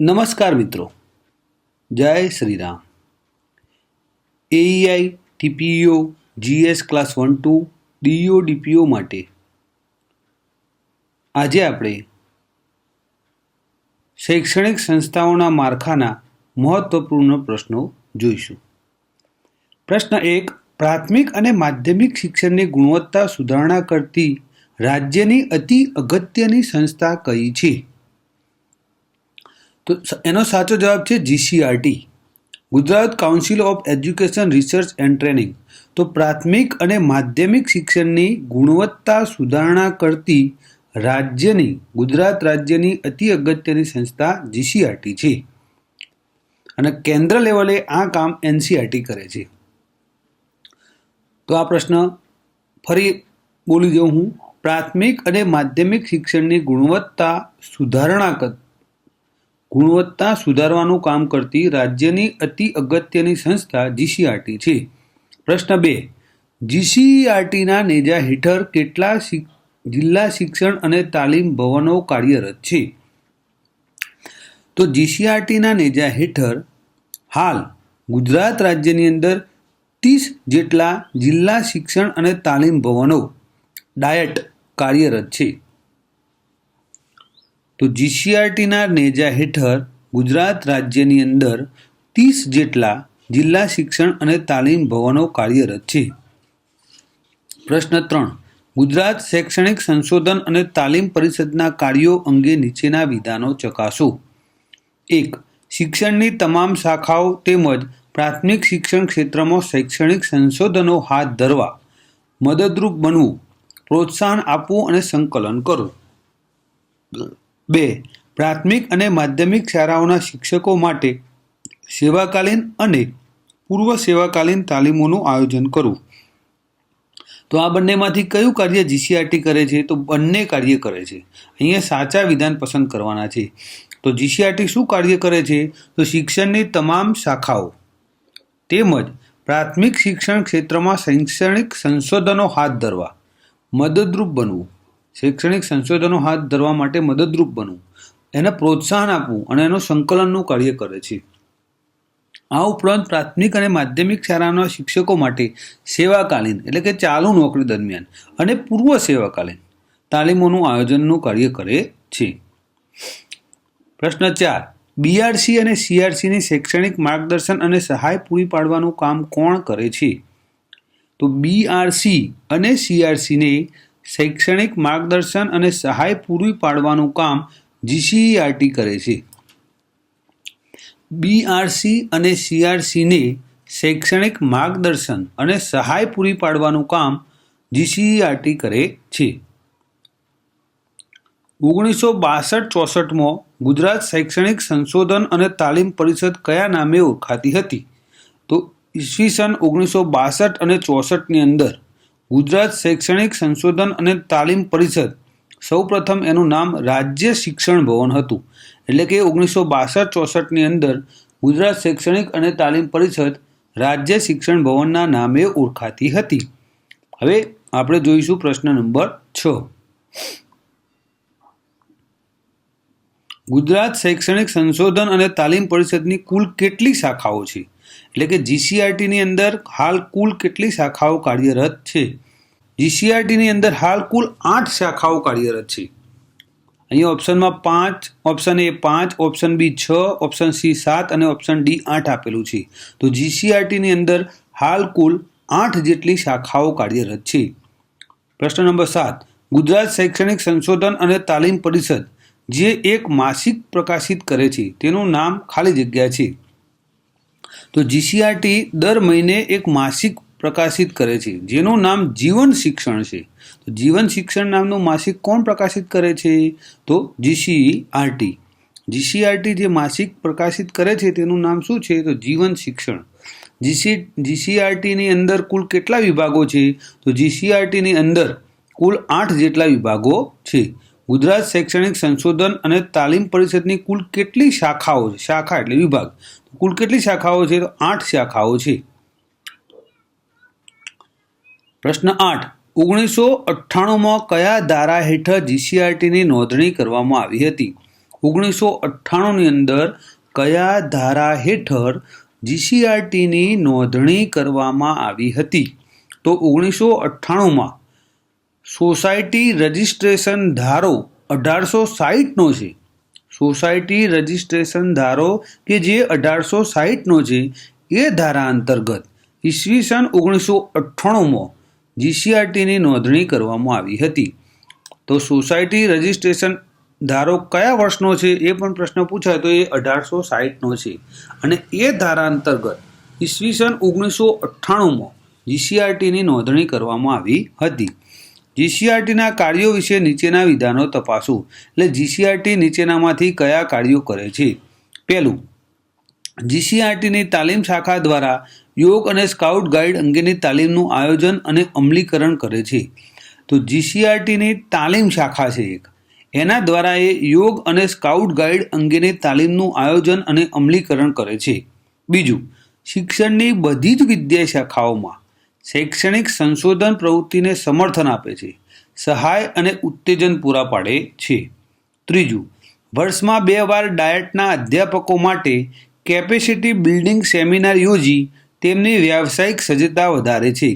નમસ્કાર મિત્રો, જય Shri Ram. AEI, TPO, GS class 1-2, DO DPO માટે આજે આપણે શૈક્ષણિક સંસ્થાઓના માળખાના મહત્વપૂર્ણ પ્રશ્નો જોઈશું. પ્રશ્ન 1. પ્રાથમિક અને માધ્યમિક શિક્ષણની ગુણવત્તા સુધારણા કરતી રાજ્યની અતિ અગત્યની સંસ્થા કઈ છે? તો એનો સાચો જવાબ છે GCERT, Gujarat council of education research and training. તો પ્રાથમિક અને માધ્યમિક શિક્ષણની ગુણવત્તા સુધારણા કરતી ગુજરાત રાજ્યની અતિ અગત્યની સંસ્થા જીસીઆરટી છે અને કેન્દ્ર લેવલે આ કામ એનસીઆરટી કરે છે. તો આ પ્રશ્ન ફરી બોલી દઉં હું. પ્રાથમિક અને માધ્યમિક શિક્ષણની ગુણવત્તા સુધારવાનું કામ કરતી રાજ્યની અતિ અગત્યની સંસ્થા જીસીઆરટી છે. પ્રશ્ન 2. જીસીઆરટીના નેજા હેઠળ કેટલા જિલ્લા શિક્ષણ અને તાલીમ ભવનો કાર્યરત છે? તો જીસીઆરટીના નેજા હેઠળ હાલ ગુજરાત રાજ્યની અંદર 30 જેટલા જિલ્લા શિક્ષણ અને તાલીમ ભવનો ડાયટ કાર્યરત છે. તો જીસીઆરટીના નેજા હેઠળ ગુજરાત રાજ્યની અંદર 30 જેટલા જિલ્લા શિક્ષણ અને તાલીમ ભવનો કાર્યરત છે. પ્રશ્ન 3. ગુજરાત શૈક્ષણિક સંશોધન અને તાલીમ પરિષદના કાર્યો અંગે નીચેના વિધાનો ચકાસો. 1. શિક્ષણની તમામ શાખાઓ તેમજ પ્રાથમિક શિક્ષણ ક્ષેત્રમાં શૈક્ષણિક સંશોધનો હાથ ધરવા મદદરૂપ બનવું, પ્રોત્સાહન આપવું અને સંકલન કરવું. 2. પ્રાથમિક અને માધ્યમિક શાળાઓના શિક્ષકો માટે સેવાકાલીન અને પૂર્વ સેવાકાલીન તાલીમોનું આયોજન કરવું. તો આ બંનેમાંથી કયું કાર્ય જીસીઆરટી કરે છે? તો બંને કાર્ય કરે છે. અહીંયા સાચા વિધાન પસંદ કરવાના છે. તો જીસીઆરટી શું કાર્ય કરે છે? તો શિક્ષણની તમામ શાખાઓ તેમજ પ્રાથમિક શિક્ષણ ક્ષેત્રમાં શૈક્ષણિક સંશોધનો હાથ ધરવા મદદરૂપ બનવું, શૈક્ષણિક સંશોધનો હાથ ધરવા માટે મદદરૂપ બનવું, એને પ્રોત્સાહન આપવું અને એનું સંકલનનું કાર્ય કરે છે. આ ઉપરાંત પ્રાથમિક અને માધ્યમિક શાળાના શિક્ષકો માટે સેવાકાલીન એટલે કે ચાલુ નોકરી દરમિયાન અને પૂર્વ સેવાકાલીન તાલીમોનું આયોજનનું કાર્ય કરે છે. પ્રશ્ન 4. બીઆરસી અને સીઆરસીની શૈક્ષણિક માર્ગદર્શન અને સહાય પૂરી પાડવાનું કામ કોણ કરે છે? તો બીઆરસી અને સીઆરસીને શૈક્ષણિક માર્ગદર્શન અને સહાય પૂરી પાડવાનું કામ જીસીઆરટી કરે છે. બીઆરસી અને સીઆરસીને શૈક્ષણિક માર્ગદર્શન અને સહાય પૂરી પાડવાનું કામ જીસીઆરટી કરે છે. 1962-64માં ગુજરાત શૈક્ષણિક સંશોધન અને તાલીમ પરિષદ કયા નામે ઓળખાતી હતી? તો ઈસવીસન 1962 અને 64ની અંદર ગુજરાત શૈક્ષણિક સંશોધન અને તાલીમ પરિષદ સૌપ્રથમ એનું નામ રાજ્ય શિક્ષણ ભવન હતું. એટલે કે 1962-64ની અંદર ગુજરાત શૈક્ષણિક અને તાલીમ પરિષદ રાજ્ય શિક્ષણ ભવનના નામે ઓળખાતી હતી. હવે આપણે જોઈશું પ્રશ્ન નંબર 6. ગુજરાત શૈક્ષણિક સંશોધન અને તાલીમ પરિષદની કુલ કેટલી શાખાઓ છે? એટલે કે જીસીઆરટીની અંદર હાલ કુલ કેટલી શાખાઓ કાર્યરત છે? જીસીઆરટીની અંદર હાલ કુલ 8 શાખાઓ કાર્યરત છે. અહીંયા ઓપ્શનમાં 5, option A 5, option B 6, option C 7 અને ઓપ્શન ડી 8 આપેલું છે. તો જીસીઆરટીની અંદર હાલ કુલ 8 જેટલી શાખાઓ કાર્યરત છે. પ્રશ્ન નંબર 7. ગુજરાત શૈક્ષણિક સંશોધન અને તાલીમ પરિષદ જે એક માસિક પ્રકાશિત કરે છે તેનું નામ ખાલી જગ્યા છે. તો જીસીઆરટી દર મહિને એક માસિક પ્રકાશિત કરે છે જેનું નામ જીવન શિક્ષણ છે. તો જીવન શિક્ષણ નામનું માસિક કોણ પ્રકાશિત કરે છે? તો જીસીઆરટી. જીસીઆરટી જે માસિક પ્રકાશિત કરે છે તેનું નામ શું છે? તો જીવન શિક્ષણ. જીસીઆરટીની અંદર કુલ કેટલા વિભાગો છે? તો જીસીઆરટીની અંદર કુલ 8 જેટલા વિભાગો છે. ગુજરાત શૈક્ષણિક સંશોધન અને તાલીમ પરિષદની કુલ કેટલી શાખાઓ છે? શાખા એટલે વિભાગ. કુલ કેટલી શાખાઓ છે? તો 8 શાખાઓ છે. પ્રશ્ન 8. 1998માં કયા ધારા હેઠળ જીસીઆરટીની નોંધણી કરવામાં આવી હતી? 1998ની અંદર કયા ધારા હેઠળ જીસીઆરટીની નોંધણી કરવામાં આવી હતી? તો 1998માં સોસાયટી રજિસ્ટ્રેશન ધારો 1860નો છે. સોસાયટી રજિસ્ટ્રેશન ધારો કે જે 1860નો છે એ ધારા અંતર્ગત ઈસવીસન 1998માં જીસીઆરટીની નોંધણી કરવામાં આવી હતી. તો સોસાયટી રજિસ્ટ્રેશન ધારો કયા વર્ષનો છે એ પણ પ્રશ્ન પૂછાય તો એ 1860નો છે અને એ ધારા અંતર્ગત ઈસવીસન 1998માં જીસીઆરટીની નોંધણી કરવામાં આવી હતી. જીસીઆરટીના કાર્યો વિશે નીચેના વિધાનો તપાસો. એટલે જીસીઆરટી નીચેનામાંથી કયા કાર્યો કરે છે? પહેલું, જીસીઆરટીની તાલીમ શાખા દ્વારા યોગ અને સ્કાઉટ ગાઈડ અંગેની તાલીમનું આયોજન અને અમલીકરણ કરે છે. તો જીસીઆરટીની તાલીમ શાખા છે એક, એના દ્વારા એ યોગ અને સ્કાઉટ ગાઈડ અંગેની તાલીમનું આયોજન અને અમલીકરણ કરે છે. બીજું, શિક્ષણની બધી જ વિદ્યા શાખાઓમાં શૈક્ષણિક સંશોધન પ્રવૃત્તિને સમર્થન આપે છે, સહાય અને ઉત્તેજન પૂરા પાડે છે. ત્રીજું, વર્ષમાં 2 વાર ડાયટના અધ્યાપકો માટે કેપેસિટી બિલ્ડિંગ સેમિનાર યોજી તેમની વ્યાવસાયિક સજ્જતા વધારે છે.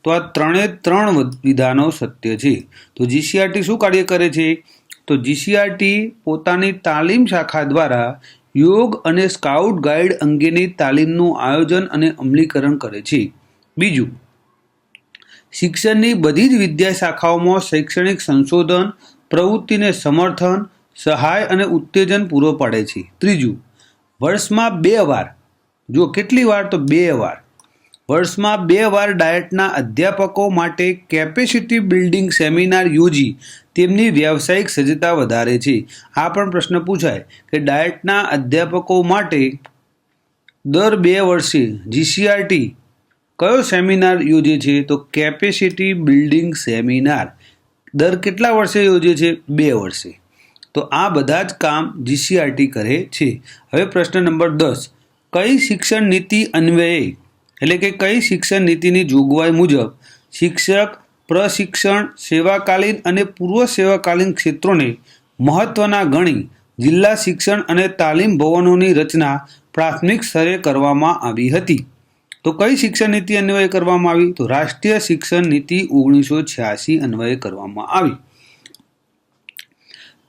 તો આ 3 વિધાનો સત્ય છે. તો જીસીઆરટી શું કાર્ય કરે છે? તો જીસીઆરટી પોતાની તાલીમ શાખા દ્વારા યોગ અને સ્કાઉટ ગાઈડ અંગેની તાલીમનું આયોજન અને અમલીકરણ કરે છે. બીજું, શિક્ષણની બધી જ વિદ્યા શાખાઓમાં શૈક્ષણિક સંશોધન પ્રવૃત્તિને સમર્થન, સહાય અને ઉત્તેજન પૂરો પાડે છે. ત્રીજું, વર્ષમાં 2 વાર, જો કેટલી વાર? તો 2 વાર, વર્ષમાં 2 વાર ડાયટના અધ્યાપકો માટે કેપેસિટી બિલ્ડિંગ સેમિનાર યોજી તેમની વ્યાવસાયિક સજ્જતા વધારે છે. આ પણ પ્રશ્ન પૂછાય કે ડાયટના અધ્યાપકો માટે દર 2 વર્ષે જીસીઆરટી કયો સેમિનાર યોજે છે? તો કેપેસિટી બિલ્ડિંગ સેમિનાર દર કેટલા વર્ષે યોજે છે? 2 વર્ષે. તો આ બધા જ કામ જીસીઆરટી કરે છે. હવે પ્રશ્ન નંબર 10, કઈ શિક્ષણ નીતિ અન્વયે એટલે કે કઈ શિક્ષણ નીતિની જોગવાઈ મુજબ શિક્ષક, પ્રશિક્ષણ, સેવાકાલીન અને પૂર્વ સેવાકાલીન ક્ષેત્રોને મહત્વના ગણી જિલ્લા શિક્ષણ અને તાલીમ ભવનોની રચના પ્રાથમિક સ્તરે કરવામાં આવી હતી? તો કઈ શિક્ષણ નીતિ અન્વયે કરવામાં આવી? તો રાષ્ટ્રીય શિક્ષણ નીતિ 1986 અન્વયે કરવામાં આવી.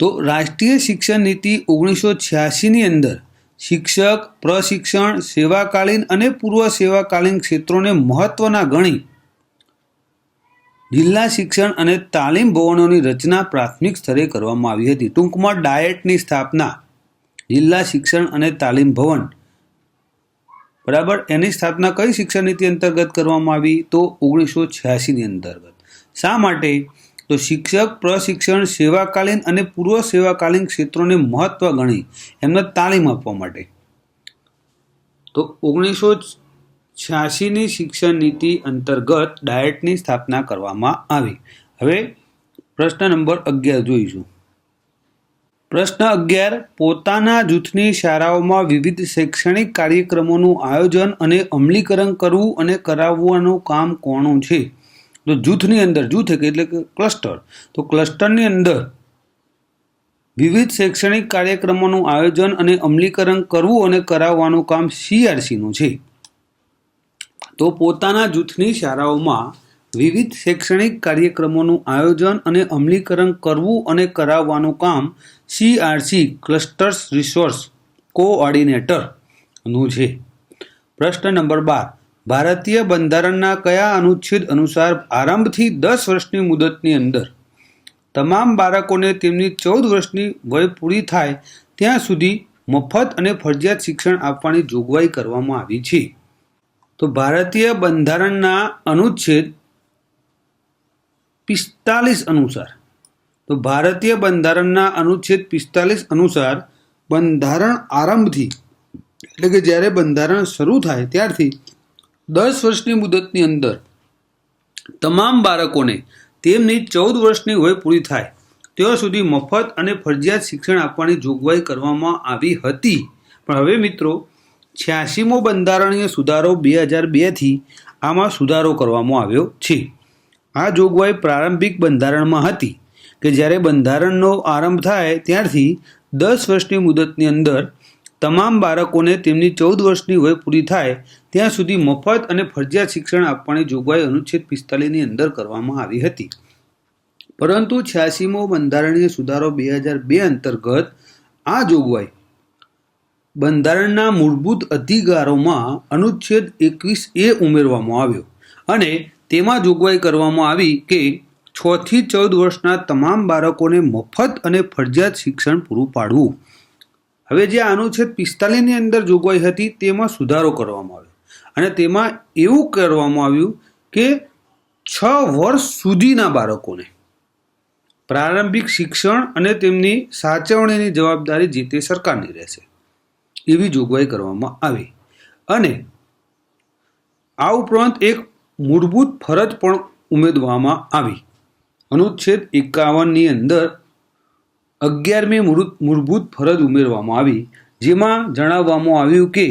તો રાષ્ટ્રીય શિક્ષણ નીતિ 1986ની અંદર શિક્ષક, પ્રશિક્ષણ, સેવાકાલીન અને પૂર્વ સેવાકાલીન ક્ષેત્રોને મહત્વના ગણી જિલ્લા શિક્ષણ અને તાલીમ ભવનોની રચના પ્રાથમિક સ્તરે કરવામાં આવી હતી. ટૂંકમાં ડાયટની સ્થાપના જિલ્લા શિક્ષણ અને તાલીમ ભવન, બરાબર, એની સ્થાપના કઈ શિક્ષણ નીતિ અંતર્ગત કરવામાં આવી? તો 1986ની અંતર્ગત. શા માટે? તો શિક્ષક, પ્રશિક્ષણ, સેવાકાલીન અને પૂર્વ સેવાકાલીન ક્ષેત્રોને મહત્વ ગણી એમને તાલીમ આપવા માટે. તો 1986ની શિક્ષણ નીતિ અંતર્ગત ડાયટની સ્થાપના કરવામાં આવી. હવે પ્રશ્ન નંબર 11 જોઈશું. પ્રશ્ન 11, પોતાના જૂથની શાળાઓમાં વિવિધ શૈક્ષણિક કાર્યક્રમોનું આયોજન અને અમલીકરણ કરવું અને કરાવવાનું કામ કોનું છે? તો જૂથની અંદર, જૂથ એટલે કે ક્લસ્ટર, તો ક્લસ્ટરની અંદર વિવિધ શૈક્ષણિક કાર્યક્રમોનું આયોજન અને અમલીકરણ કરવું અને કરાવવાનું કામ સીઆરસીનું છે. તો પોતાના જૂથની શાળાઓમાં વિવિધ શૈક્ષણિક કાર્યક્રમોનું આયોજન અને અમલીકરણ કરવું અને કરાવવાનું કામ સીઆરસી ક્લસ્ટર્સ રિસોર્સ કોઓર્ડિનેટરનું છે. પ્રશ્ન નંબર 12, ભારતીય બંધારણના કયા અનુચ્છેદ અનુસાર આરંભથી 10 વર્ષની મુદતની અંદર તમામ બાળકોને તેમની 14 વર્ષની વય પૂરી થાય ત્યાં સુધી મફત અને ફરજિયાત શિક્ષણ આપવાની જોગવાઈ કરવામાં આવી છે? તો ભારતીય બંધારણના અનુચ્છેદ 45 અનુસાર, તો ભારતીય બંધારણના અનુચ્છેદ 45 અનુસાર બંધારણ આરંભથી એટલે કે જ્યારે બંધારણ શરૂ થાય ત્યારથી 10 વર્ષની મુદતની અંદર તમામ બાળકોને તેમની 14 વર્ષની વય પૂરી થાય ત્યાં સુધી મફત અને ફરજિયાત શિક્ષણ આપવાની જોગવાઈ કરવામાં આવી હતી. પણ હવે મિત્રો 86મો બંધારણીય સુધારો 2002થી આમાં સુધારો કરવામાં આવ્યો છે. આ જોગવાઈ પ્રારંભિક બંધારણમાં હતી કે જ્યારે બંધારણનો આરંભ થાય ત્યારથી 10 વર્ષની મુદતની અંદર તમામ બાળકોને તેમની 14 વર્ષની વય પૂરી થાય ત્યાં સુધી મફત અને ફરજિયાત શિક્ષણ આપવાની જોગવાઈ અનુચ્છેદ 45ની અંદર કરવામાં આવી હતી. પરંતુ 86મો બંધારણીય સુધારો 2002 અંતર્ગત આ જોગવાઈ બંધારણના મૂળભૂત અધિકારોમાં અનુચ્છેદ 21A ઉમેરવામાં આવ્યો અને તેમાં જોગવાઈ કરવામાં આવી કે 6 થી 14 વર્ષના તમામ બાળકોને મફત અને ફરજિયાત શિક્ષણ પૂરું પાડવું. હવે જે અનુચ્છેદ 45ની અંદર જોગવાઈ હતી તેમાં સુધારો કરવામાં આવ્યો અને તેમાં એવું કરવામાં આવ્યું કે 6 વર્ષ સુધીના બાળકોને પ્રારંભિક શિક્ષણ અને તેમની સાચવણીની જવાબદારી જે તે સરકારની રહેશે એવી જોગવાઈ કરવામાં આવી. અને આ ઉપરાંત એક મૂળભૂત ફરજ પણ ઉમેરવામાં આવી. અનુચ્છેદ 51ની અંદર 11મી મૂળભૂત ફરજ ઉમેરવામાં આવી, જેમાં જણાવવામાં આવ્યું કે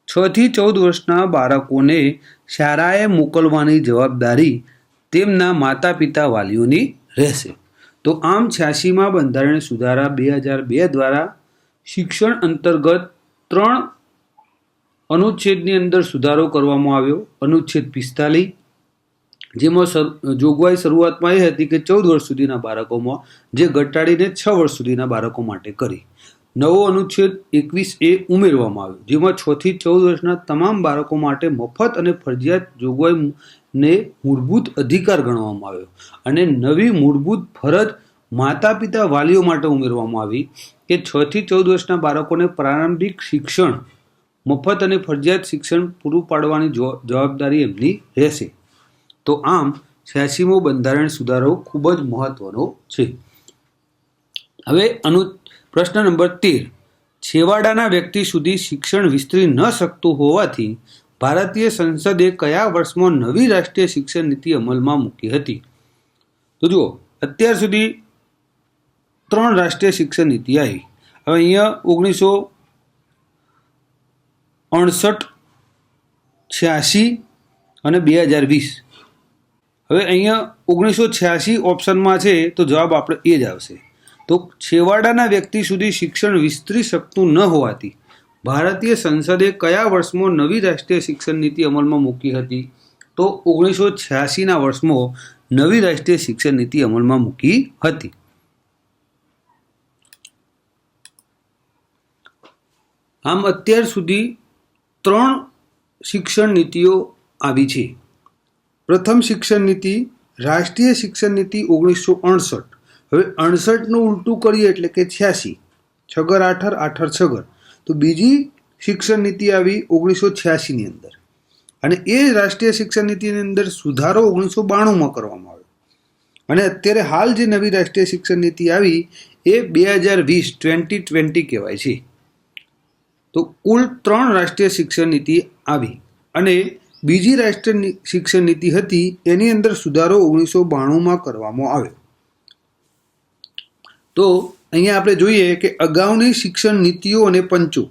6 થી 14 વર્ષના બાળકોને શાળાએ મોકલવાની જવાબદારી તેમના માતા પિતા વાલીઓની રહેશે. તો આમ 86મા બંધારણીય સુધારા 2002 દ્વારા શિક્ષણ અંતર્ગત 3 અનુચ્છેદની અંદર સુધારો કરવામાં આવ્યો. અનુચ્છેદ 45 જેમાં જોગવાઈ શરૂઆતમાં એ હતી કે 14 વર્ષ સુધીના બાળકોમાં, જે ઘટાડીને 6 વર્ષ સુધીના બાળકો માટે કરી. નવો અનુચ્છેદ 21A ઉમેરવામાં આવ્યો, જેમાં 6 થી 14 વર્ષના તમામ બાળકો માટે મફત અને ફરજિયાત જોગવાઈને મૂળભૂત અધિકાર ગણવામાં આવ્યો અને નવી મૂળભૂત ફરજ માતા પિતા વાલીઓ માટે ઉમેરવામાં આવી કે 6 થી 14 વર્ષના બાળકોને પ્રારંભિક શિક્ષણ મફત અને ફરજિયાત શિક્ષણ પૂરું પાડવાની જવાબદારી એમની રહેશે. તો આમ 86મો બંધારણ સુધારો ખૂબ જ મહત્વનો છે. હવે પ્રશ્ન નંબર 13, છેવાડાના વ્યક્તિ સુધી શિક્ષણ વિસ્તરી ન શકતું હોવાથી ભારતીય સંસદે કયા વર્ષમાં નવી રાષ્ટ્રીય શિક્ષણ નીતિ અમલમાં મૂકી હતી? તો જુઓ, અત્યાર સુધી 3 રાષ્ટ્રીય શિક્ષણ નીતિ આવી. હવે અહીંયા 1959, 86 અને 2020. હવે અહીંયા 1986 ઓપ્શનમાં છે તો જવાબ આપણે એ જ આવશે. તો છેવાડાના વ્યક્તિ સુધી શિક્ષણ વિસ્તરી શકતું ન હોવાથી ભારતીય સંસદે કયા વર્ષમાં નવી રાષ્ટ્રીય શિક્ષણ નીતિ અમલમાં મૂકી હતી? તો 1986ના વર્ષમાં નવી રાષ્ટ્રીય શિક્ષણ નીતિ અમલમાં મૂકી હતી. આમ અત્યાર સુધી 3 શિક્ષણ નીતિઓ આવી છે. પ્રથમ શિક્ષણ નીતિ રાષ્ટ્રીય શિક્ષણ નીતિ 1968. હવે 68નું ઉલટું કરીએ એટલે કે 86, છગર આઠર આઠર છગર. તો બીજી શિક્ષણ નીતિ આવી 1986ની અંદર અને એ રાષ્ટ્રીય શિક્ષણ નીતિની અંદર સુધારો 1992માં કરવામાં આવ્યો અને અત્યારે હાલ જે નવી રાષ્ટ્રીય શિક્ષણ નીતિ આવી એ 2020 કહેવાય છે. તો કુલ 3 રાષ્ટ્રીય શિક્ષણ નીતિ આવી અને બીજી રાષ્ટ્રીય શિક્ષણ નીતિ હતી એની અંદર સુધારો 1992માં કરવામાં આવ્યો. તો અહીંયા આપણે જોઈએ કે અગાઉની શિક્ષણ નીતિઓ અને પંચો.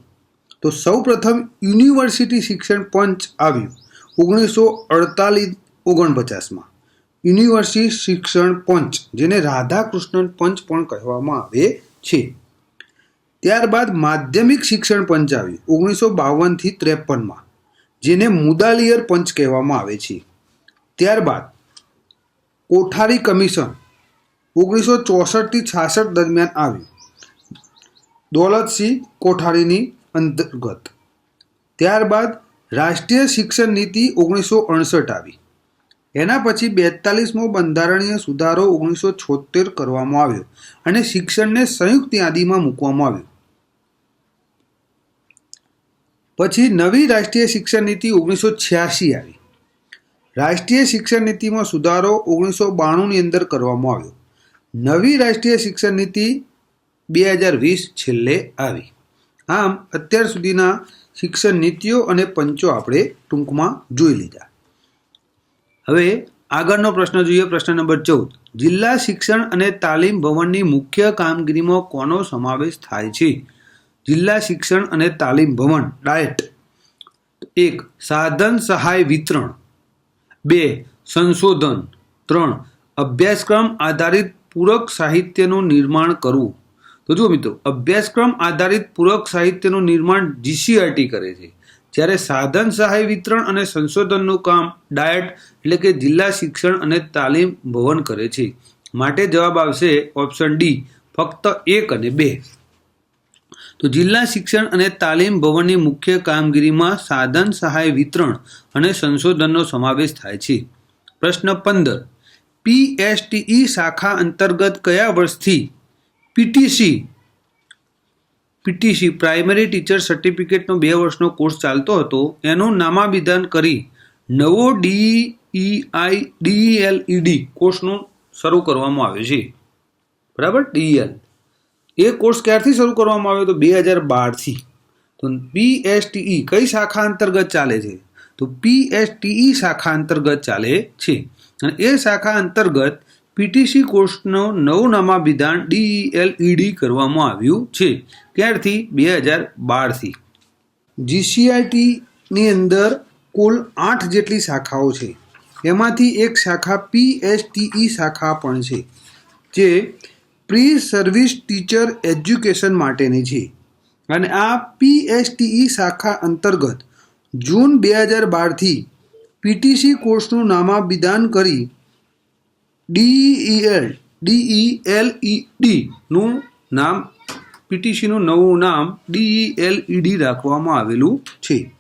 તો સૌ પ્રથમ યુનિવર્સિટી શિક્ષણ પંચ આવ્યું 1948-49માં. યુનિવર્સિટી શિક્ષણ પંચ, જેને રાધાકૃષ્ણન પંચ પણ કહેવામાં આવે છે. ત્યારબાદ માધ્યમિક શિક્ષણ પંચ આવ્યું 1952થી 53માં, જેને મુદાલિયર પંચ કહેવામાં આવે છે. ત્યારબાદ કોઠારી કમિશન 1964થી 66 દરમિયાન આવ્યું દોલતસિંહ કોઠારીની અંતર્ગત. ત્યારબાદ રાષ્ટ્રીય શિક્ષણ નીતિ 1968 આવી. એના પછી 42મો બંધારણીય સુધારો 1976 કરવામાં આવ્યો અને શિક્ષણને સંયુક્ત યાદીમાં મૂકવામાં આવ્યું. પછી નવી રાષ્ટ્રીય શિક્ષણ નીતિ 1986 આવી. રાષ્ટ્રીય શિક્ષણ નીતિમાં સુધારો 1992ની અંદર કરવામાં આવ્યો. નવી રાષ્ટ્રીય શિક્ષણ નીતિ 2020 છેલ્લે આવી. આમ અત્યાર સુધીના શિક્ષણ નીતિઓ અને પંચો આપણે ટૂંકમાં જોઈ લીધા. હવે આગળનો પ્રશ્ન જોઈએ. પ્રશ્ન નંબર 14, જિલ્લા શિક્ષણ અને તાલીમ ભવનની મુખ્ય કામગીરીમાં કોનો સમાવેશ થાય છે? જિલ્લા શિક્ષણ અને તાલીમ ભવન ડાયટ. 1. સાધન સહાય વિતરણ. 2. સંશોધન. 3. અભ્યાસક્રમ આધારિત પૂરક સાહિત્યનું નિર્માણ કરવું. તો જુઓ મિત્રો, અભ્યાસક્રમ આધારિત પૂરક સાહિત્યનું નિર્માણ જીસીઆરટી કરે છે, જ્યારે સાધન સહાય વિતરણ અને સંશોધનનું કામ ડાયટ એટલે કે જિલ્લા શિક્ષણ અને તાલીમ ભવન કરે છે. માટે જવાબ આવશે ઓપ્શન ડી, ફક્ત 1 અને 2. તો જિલ્લા શિક્ષણ અને તાલીમ ભવનની મુખ્ય કામગીરીમાં સાધન સહાય વિતરણ અને સંશોધનનો સમાવેશ થાય છે. પ્રશ્ન 15. PSTE શાખા અંતર્ગત કયા વર્ષથી પીટીસી પ્રાઇમરી ટીચર સર્ટિફિકેટનો 2 વર્ષનો કોર્સ ચાલતો હતો, એનું નામાભિધાન કરી નવો DELED કોર્સનું શરૂ કરવામાં આવ્યો છે. બરાબર, DEL એ કોર્સ ક્યારથી શરૂ કરવામાં આવ્યો? તો 2012થી. તો PSTE કઈ શાખા અંતર્ગત ચાલે છે? તો PSTE શાખા અંતર્ગત ચાલે છે, અને એ શાખા અંતર્ગત પીટીસી કોર્સનું નવું નામાભિધાન DELED કરવામાં આવ્યું છે. ક્યારથી? 2012થી. જીસીઆરટીની અંદર કુલ 8 જેટલી શાખાઓ છે. એમાંથી એક શાખા PSTE શાખા પણ છે, જે પ્રી સર્વિસ ટીચર એજ્યુકેશન માટેની છે. અને આ PSTE શાખા અંતર્ગત જૂન 2012થી પીટીસી કોર્સનું નામાભિધાન કરી DELED નું નામ, પીટીસીનું નવું નામ DELED રાખવામાં આવેલું છે.